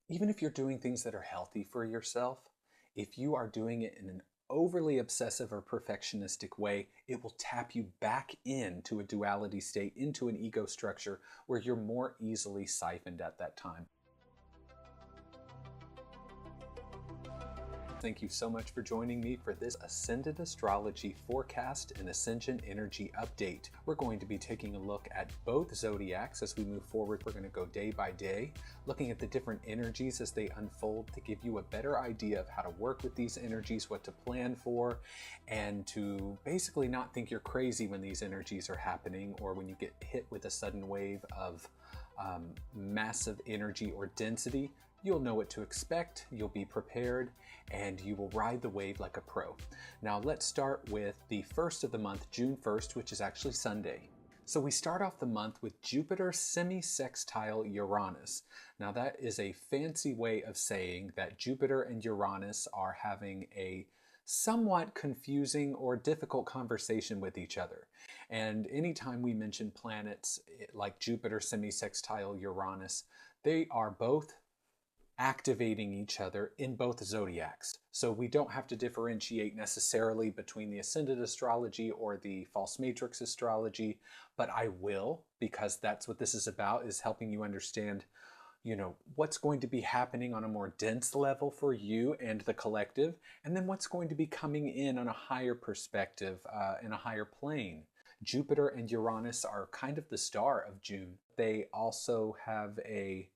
Even if you're doing things that are healthy for yourself, if you are doing it in an overly obsessive or perfectionistic way, it will tap you back into a duality state, into an ego structure where you're more easily siphoned at that time. Thank you so much for joining me for this Ascended Astrology Forecast and Ascension Energy Update. We're going to be taking a look at both zodiacs as we move forward. We're going to go day by day, looking at the different energies as they unfold to give you a better idea of how to work with these energies, what to plan for, and to basically not think you're crazy when these energies are happening or when you get hit with a sudden wave of massive energy or density. You'll know what to expect, you'll be prepared, and you will ride the wave like a pro. Now let's start with the first of the month, June 1st, which is actually Sunday. So we start off the month with Jupiter semi-sextile Uranus. Now that is a fancy way of saying that Jupiter and Uranus are having a somewhat confusing or difficult conversation with each other. And anytime we mention planets like Jupiter semi-sextile Uranus, they are both activating each other in both zodiacs. So we don't have to differentiate necessarily between the ascended astrology or the false matrix astrology, but I will, because that's what this is about, is helping you understand, what's going to be happening on a more dense level for you and the collective, and then what's going to be coming in on a higher perspective, in a higher plane. Jupiter and Uranus are kind of the star of June. They also have a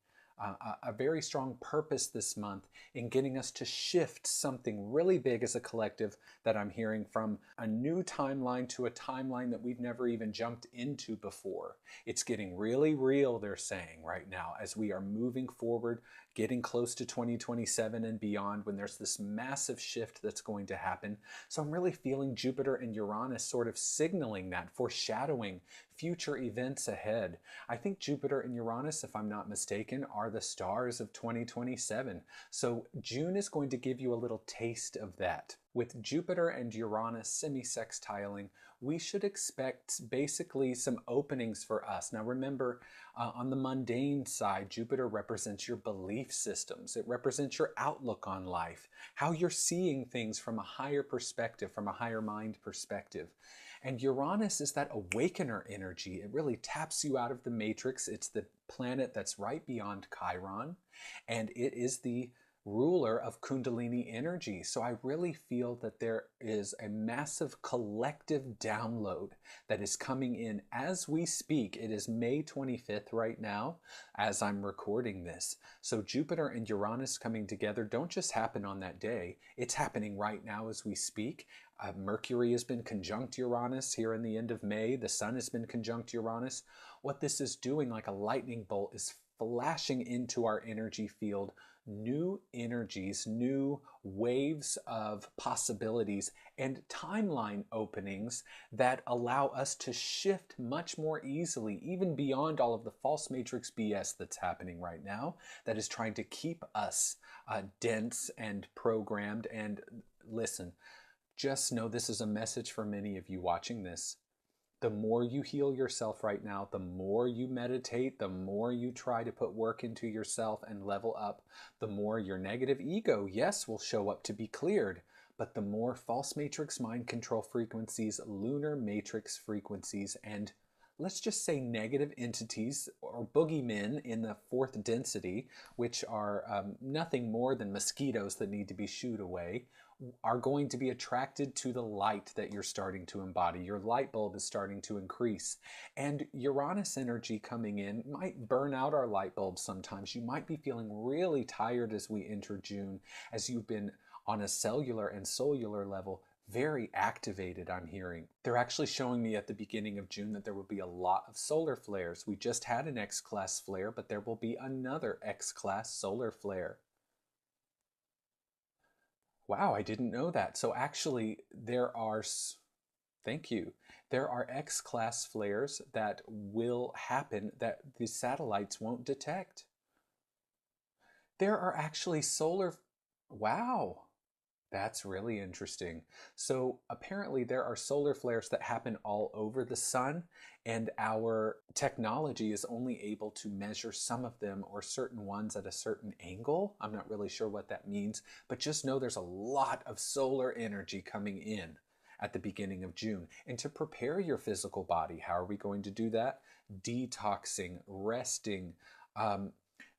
very strong purpose this month in getting us to shift something really big as a collective that I'm hearing, from a new timeline to a timeline that we've never even jumped into before. It's getting really real, they're saying right now, as we are moving forward, getting close to 2027 and beyond, when there's this massive shift that's going to happen. So I'm really feeling Jupiter and Uranus sort of signaling that, foreshadowing future events ahead. I think Jupiter and Uranus, if I'm not mistaken, are the stars of 2027. So June is going to give you a little taste of that. With Jupiter and Uranus semi-sextiling, we should expect basically some openings for us. Now remember, on the mundane side, Jupiter represents your belief systems. It represents your outlook on life, how you're seeing things from a higher perspective, from a higher mind perspective. And Uranus is that awakener energy. It really taps you out of the matrix. It's the planet that's right beyond Chiron, and it is the ruler of Kundalini energy. So I really feel that there is a massive collective download that is coming in as we speak. It is May 25th right now as I'm recording this. So Jupiter and Uranus coming together don't just happen on that day. It's happening right now as we speak. Mercury has been conjunct Uranus here in the end of May. The Sun has been conjunct Uranus. What this is doing, like a lightning bolt, is flashing into our energy field new energies, new waves of possibilities, and timeline openings that allow us to shift much more easily, even beyond all of the false matrix BS that's happening right now, that is trying to keep us dense and programmed. And listen, just know this is a message for many of you watching this. The more you heal yourself right now, the more you meditate, the more you try to put work into yourself and level up, the more your negative ego, yes, will show up to be cleared, but the more false matrix mind control frequencies, lunar matrix frequencies, and let's just say negative entities or boogeymen in the fourth density, which are nothing more than mosquitoes that need to be shooed away, are going to be attracted to the light that you're starting to embody. Your light bulb is starting to increase. And Uranus energy coming in might burn out our light bulbs sometimes. You might be feeling really tired as we enter June, as you've been on a cellular and solar level very activated, I'm hearing. They're actually showing me at the beginning of June that there will be a lot of solar flares. We just had an X-class flare, but there will be another X-class solar flare. Wow, I didn't know that. So actually, thank you. There are X-class flares that will happen that the satellites won't detect. There are actually wow. That's really interesting. So apparently there are solar flares that happen all over the sun, and our technology is only able to measure some of them or certain ones at a certain angle. I'm not really sure what that means, but just know there's a lot of solar energy coming in at the beginning of June. And to prepare your physical body, how are we going to do that? Detoxing, resting, um,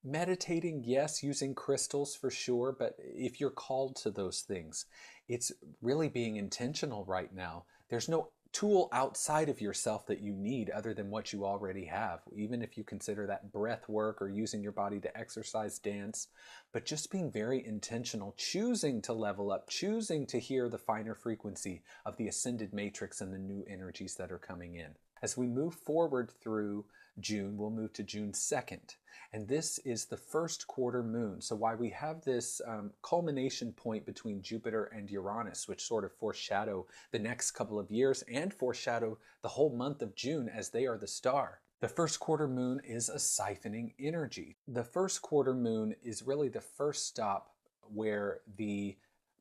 meditating, yes, using crystals for sure, but if you're called to those things, it's really being intentional right now. There's no tool outside of yourself that you need other than what you already have, even if you consider that breath work or using your body to exercise, dance, but just being very intentional, choosing to level up, choosing to hear the finer frequency of the ascended matrix and the new energies that are coming in. As we move forward through June, we'll move to June 2nd. And this is the first quarter moon. So why we have this culmination point between Jupiter and Uranus, which sort of foreshadow the next couple of years and foreshadow the whole month of June as they are the star. The first quarter moon is a siphoning energy. The first quarter moon is really the first stop where the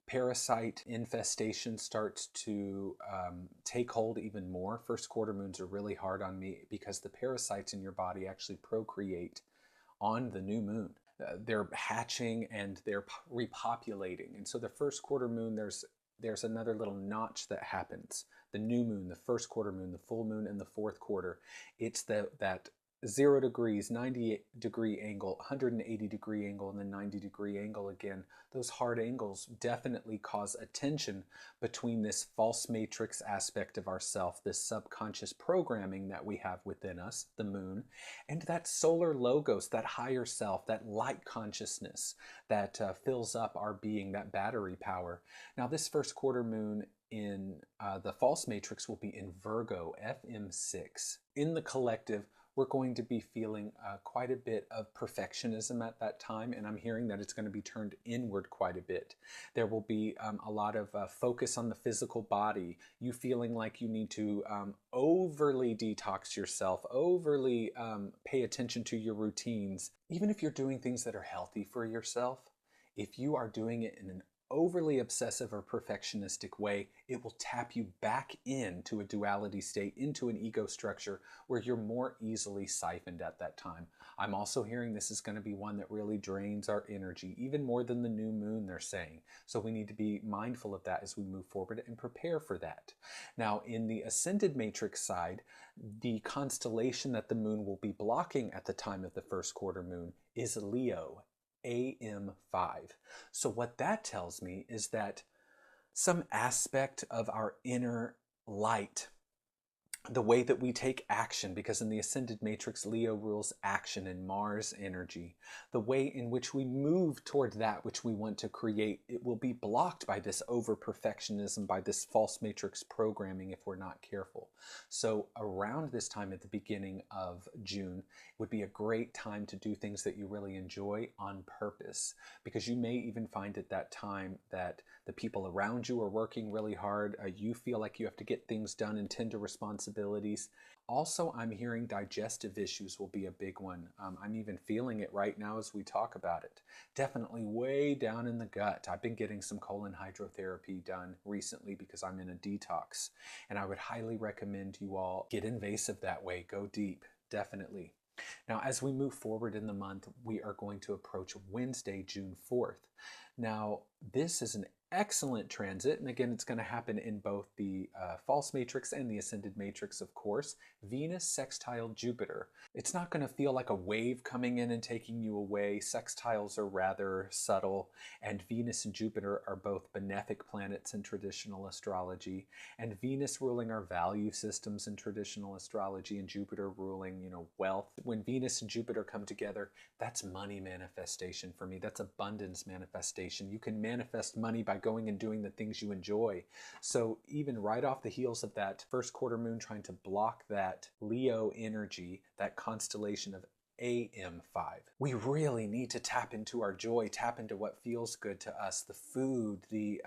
parasite infestation starts to take hold even more. First quarter moons are really hard on me because the parasites in your body actually procreate on the new moon. They're hatching and they're repopulating. And so the first quarter moon, there's another little notch that happens. The new moon, the first quarter moon, the full moon, and the fourth quarter. It's that 0 degrees, 90-degree angle, 180-degree angle, and then 90-degree angle again. Those hard angles definitely cause a tension between this false matrix aspect of ourself, this subconscious programming that we have within us, the moon, and that solar logos, that higher self, that light consciousness that fills up our being, that battery power. Now, this first quarter moon in the false matrix will be in Virgo, FM6. In the collective, we're going to be feeling quite a bit of perfectionism at that time, and I'm hearing that it's going to be turned inward quite a bit. There will be a lot of focus on the physical body, you feeling like you need to overly detox yourself, overly pay attention to your routines. Even if you're doing things that are healthy for yourself, if you are doing it in an overly obsessive or perfectionistic way, it will tap you back into a duality state, into an ego structure where you're more easily siphoned at that time. I'm also hearing this is going to be one that really drains our energy, even more than the new moon, they're saying. So we need to be mindful of that as we move forward and prepare for that. Now, in the ascended matrix side, the constellation that the moon will be blocking at the time of the first quarter moon is Leo, AM5. So what that tells me is that some aspect of our inner light, the way that we take action, because in the ascended matrix, Leo rules action and Mars energy, the way in which we move toward that which we want to create, it will be blocked by this over perfectionism, by this false matrix programming if we're not careful. So around this time at the beginning of June would be a great time to do things that you really enjoy on purpose, because you may even find at that time that the people around you are working really hard. You feel like you have to get things done and tend to responsibilities. Also, I'm hearing digestive issues will be a big one. I'm even feeling it right now as we talk about it. Definitely way down in the gut. I've been getting some colon hydrotherapy done recently because I'm in a detox. And I would highly recommend you all get invasive that way. Go deep, definitely. Now, as we move forward in the month, we are going to approach Wednesday, June 4th. Now, this is an excellent transit, and again, it's going to happen in both the false matrix and the ascended matrix, of course. Venus sextile Jupiter. It's not going to feel like a wave coming in and taking you away. Sextiles are rather subtle, and Venus and Jupiter are both benefic planets in traditional astrology, and Venus ruling our value systems in traditional astrology, and Jupiter ruling, wealth. When Venus and Jupiter come together, that's money manifestation for me. That's abundance manifestation. You can manifest money by going and doing the things you enjoy. So even right off the heels of that first quarter moon trying to block that Leo energy, that constellation of AM5, we really need to tap into our joy, tap into what feels good to us, the food, the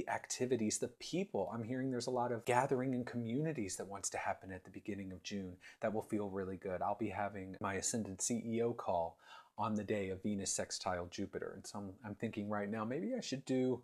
activities, the people. I'm hearing there's a lot of gathering in communities that wants to happen at the beginning of June that will feel really good. I'll be having my Ascendant CEO call on the day of Venus sextile Jupiter. And so I'm thinking right now, maybe I should do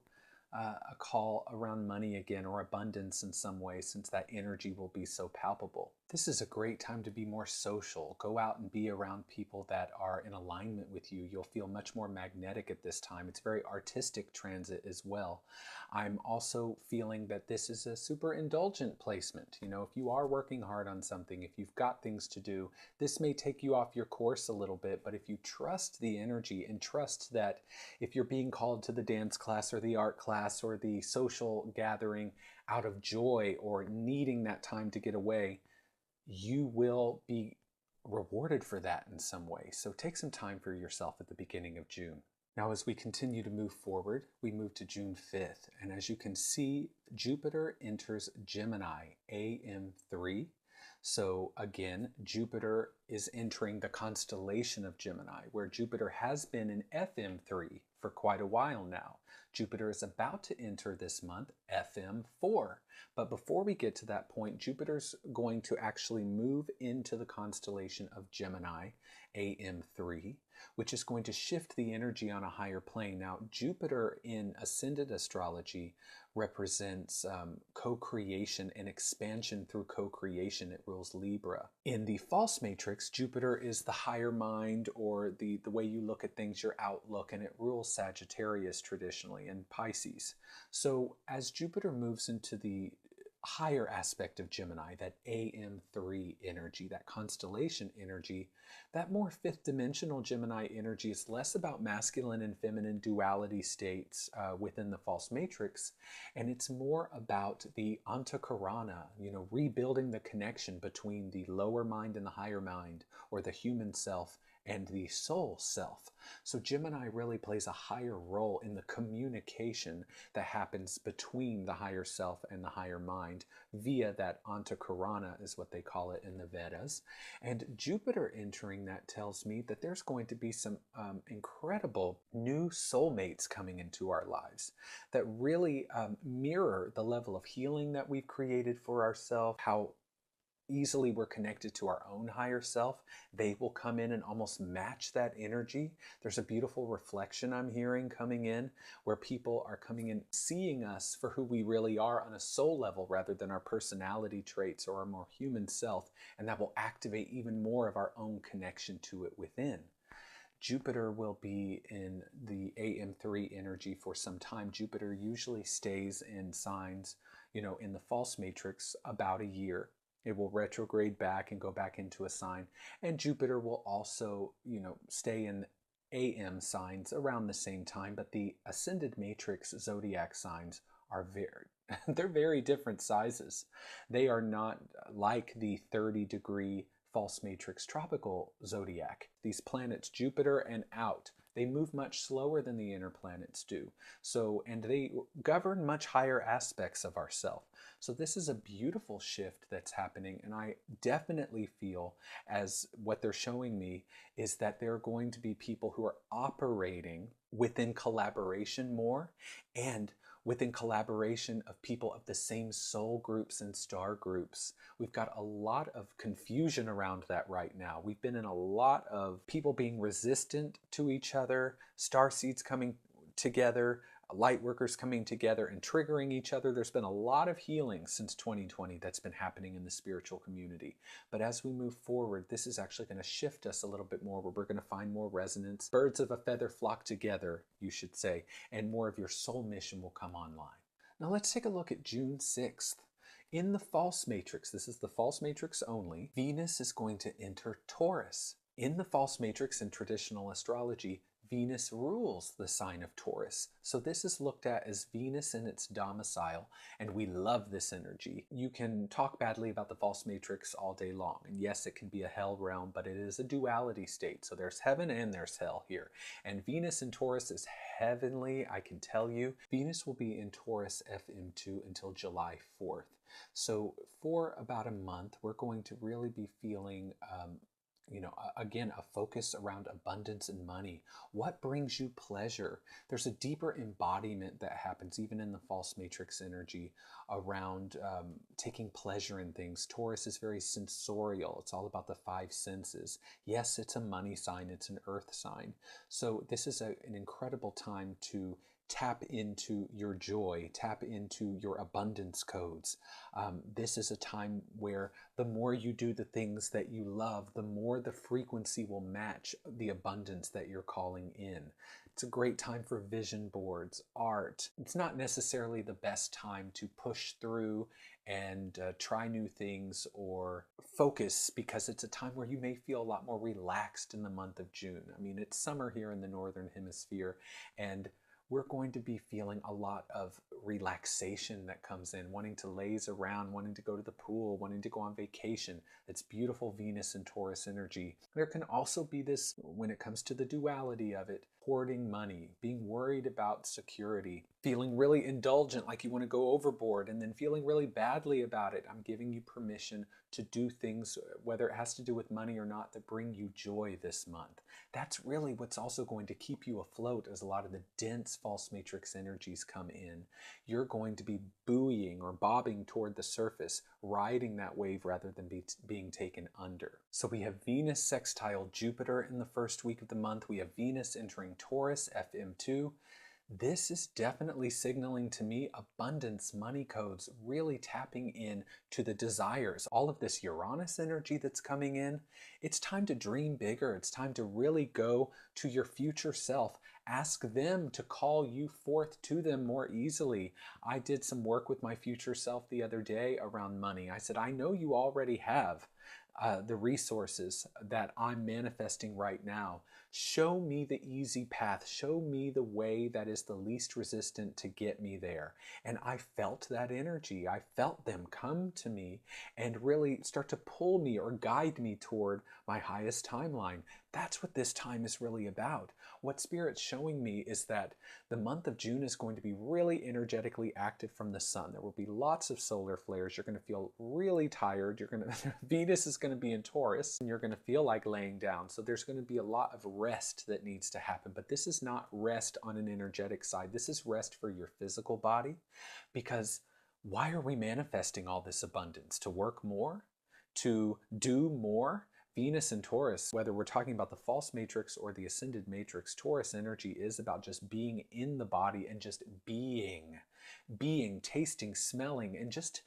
a call around money again, or abundance in some way, since that energy will be so palpable. This is a great time to be more social. Go out and be around people that are in alignment with you. You'll feel much more magnetic at this time. It's very artistic transit as well. I'm also feeling that this is a super indulgent placement. You know, if you are working hard on something, if you've got things to do, this may take you off your course a little bit, but if you trust the energy and trust that if you're being called to the dance class or the art class or the social gathering out of joy or needing that time to get away, you will be rewarded for that in some way. So take some time for yourself at the beginning of June. Now, as we continue to move forward, we move to June 5th. And as you can see, Jupiter enters Gemini, AM3. So again, Jupiter is entering the constellation of Gemini, where Jupiter has been in FM3 for quite a while now. Jupiter is about to enter this month FM4. But before we get to that point, Jupiter's going to actually move into the constellation of Gemini, AM3, which is going to shift the energy on a higher plane. Now, Jupiter in ascended astrology represents co-creation and expansion through co-creation. It rules Libra. In the false matrix, Jupiter is the higher mind, or the way you look at things, your outlook, and it rules Sagittarius traditionally and Pisces. So as Jupiter moves into the higher aspect of Gemini, that AM3 energy, that constellation energy, that more fifth dimensional Gemini energy is less about masculine and feminine duality states within the false matrix, and it's more about the antakarana, rebuilding the connection between the lower mind and the higher mind, or the human self and the soul self. So Gemini really plays a higher role in the communication that happens between the higher self and the higher mind via that antakarana, is what they call it in the Vedas. And Jupiter entering that tells me that there's going to be some incredible new soulmates coming into our lives that really mirror the level of healing that we've created for ourselves, how easily we're connected to our own higher self. They will come in and almost match that energy. There's a beautiful reflection I'm hearing coming in, where people are coming in seeing us for who we really are on a soul level rather than our personality traits or our more human self, and that will activate even more of our own connection to it within. Jupiter will be in the AM3 energy for some time. Jupiter usually stays in signs, in the false matrix about a year. It will retrograde back and go back into a sign. And Jupiter will also, stay in AM signs around the same time. But the ascended matrix zodiac signs are they're very different sizes. They are not like the 30-degree false matrix tropical zodiac. These planets, Jupiter and out, they move much slower than the inner planets do. And they govern much higher aspects of ourself. So this is a beautiful shift that's happening, and I definitely feel, as what they're showing me, is that there are going to be people who are operating within collaboration more, and within collaboration of people of the same soul groups and star groups. We've got a lot of confusion around that right now. We've been in a lot of people being resistant to each other, star seeds coming together, light workers coming together and triggering each other. There's been a lot of healing since 2020 that's been happening in the spiritual community. But as we move forward, this is actually going to shift us a little bit more, where we're going to find more resonance. Birds of a feather flock together, you should say, and more of your soul mission will come online. Now let's take a look at June 6th. In the false matrix, this is the false matrix only, Venus is going to enter Taurus. In the false matrix in traditional astrology, Venus rules the sign of Taurus. So this is looked at as Venus in its domicile, and we love this energy. You can talk badly about the false matrix all day long, and yes, it can be a hell realm, but it is a duality state. So there's heaven and there's hell here. And Venus in Taurus is heavenly, I can tell you. Venus will be in Taurus FM2 until July 4th. So for about a month, we're going to really be feeling again, a focus around abundance and money. What brings you pleasure? There's a deeper embodiment that happens even in the false matrix energy around taking pleasure in things. Taurus is very sensorial. It's all about the five senses. Yes, it's a money sign. It's an earth sign. So this is an incredible time to tap into your joy, tap into your abundance codes. This is a time where the more you do the things that you love, the more the frequency will match the abundance that you're calling in. It's a great time for vision boards, art. It's not necessarily the best time to push through and try new things or focus, because it's a time where you may feel a lot more relaxed in the month of June. I mean, it's summer here in the Northern Hemisphere, and we're going to be feeling a lot of relaxation that comes in, wanting to laze around, wanting to go to the pool, wanting to go on vacation. It's beautiful Venus and Taurus energy. There can also be this, when it comes to the duality of it, hoarding money, being worried about security, feeling really indulgent, like you want to go overboard, and then feeling really badly about it. I'm giving you permission to do things, whether it has to do with money or not, that bring you joy this month. That's really what's also going to keep you afloat as a lot of the dense false matrix energies come in. You're going to be buoying or bobbing toward the surface, riding that wave rather than being taken under. So we have Venus sextile Jupiter in the first week of the month. We have Venus entering Taurus, FM2. This is definitely signaling to me abundance money codes, really tapping in to the desires. All of this Uranus energy that's coming in, it's time to dream bigger. It's time to really go to your future self. Ask them to call you forth to them more easily. I did some work with my future self the other day around money. I said, I know you already have the resources that I'm manifesting right now. Show me the easy path. Show me the way that is the least resistant to get me there. And I felt that energy. I felt them come to me and really start to pull me or guide me toward my highest timeline. That's what this time is really about. What Spirit's showing me is that the month of June is going to be really energetically active from the sun. There will be lots of solar flares. You're going to feel really tired. Venus is going to be in Taurus, and you're going to feel like laying down. So there's going to be a lot of rest that needs to happen. But this is not rest on an energetic side. This is rest for your physical body, because why are we manifesting all this abundance? To work more? To do more? Venus and Taurus, whether we're talking about the false matrix or the ascended matrix, Taurus energy is about just being in the body and just being, tasting, smelling, and just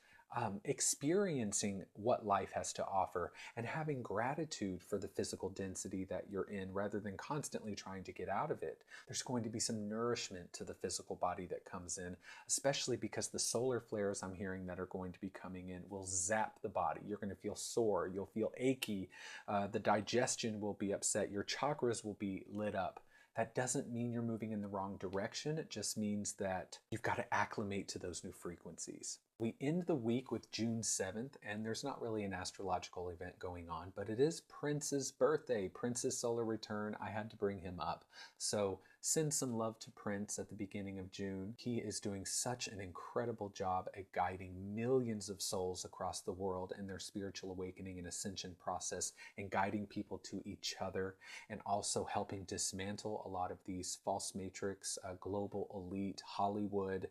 experiencing what life has to offer, and having gratitude for the physical density that you're in rather than constantly trying to get out of it. There's going to be some nourishment to the physical body that comes in, especially because the solar flares I'm hearing that are going to be coming in will zap the body. You're going to feel sore, you'll feel achy, the digestion will be upset, your chakras will be lit up. That doesn't mean you're moving in the wrong direction. It just means that you've got to acclimate to those new frequencies. We end the week with June 7th, and there's not really an astrological event going on, but it is Prince's birthday, Prince's solar return. I had to bring him up. So send some love to Prince at the beginning of June. He is doing such an incredible job at guiding millions of souls across the world in their spiritual awakening and ascension process, and guiding people to each other, and also helping dismantle a lot of these false matrix, global elite, Hollywood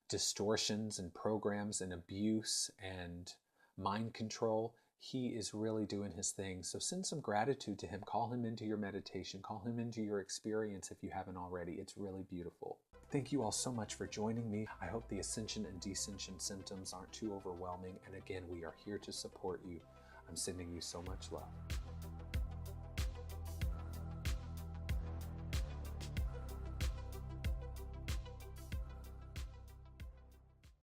distortions and programs and abuse and mind control. He is really doing his thing. So send some gratitude to him. Call him into your meditation. Call him into your experience if you haven't already. It's really beautiful. Thank you all so much for joining me. I hope the ascension and descension symptoms aren't too overwhelming. And again, we are here to support you. I'm sending you so much love.